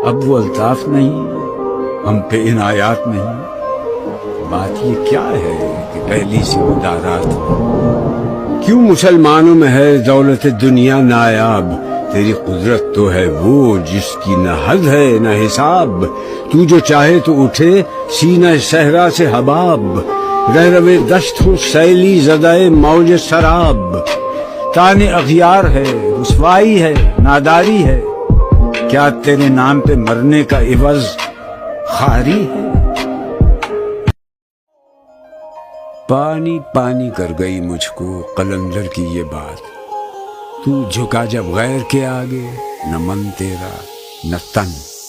اب وہ الطاف نہیں، ہم پہ عنایات نہیں۔ بات یہ کیا ہے کہ پہلی سی مدارات ہو؟ کیوں مسلمانوں میں ہے دولت دنیا نایاب؟ تیری قدرت تو ہے وہ جس کی نہ حد ہے نہ حساب۔ تو جو چاہے تو اٹھے سینہ صحرا سے حباب، رہ روے دشت ہو سیلی زدائے موج سراب۔ تانے اغیار ہے، رسوائی ہے، ناداری ہے، کیا تیرے نام پہ مرنے کا عوض خاری ہے؟ پانی پانی کر گئی مجھ کو قلندر کی یہ بات، تو جھکا جب غیر کے آگے، نہ من تیرا نہ تن۔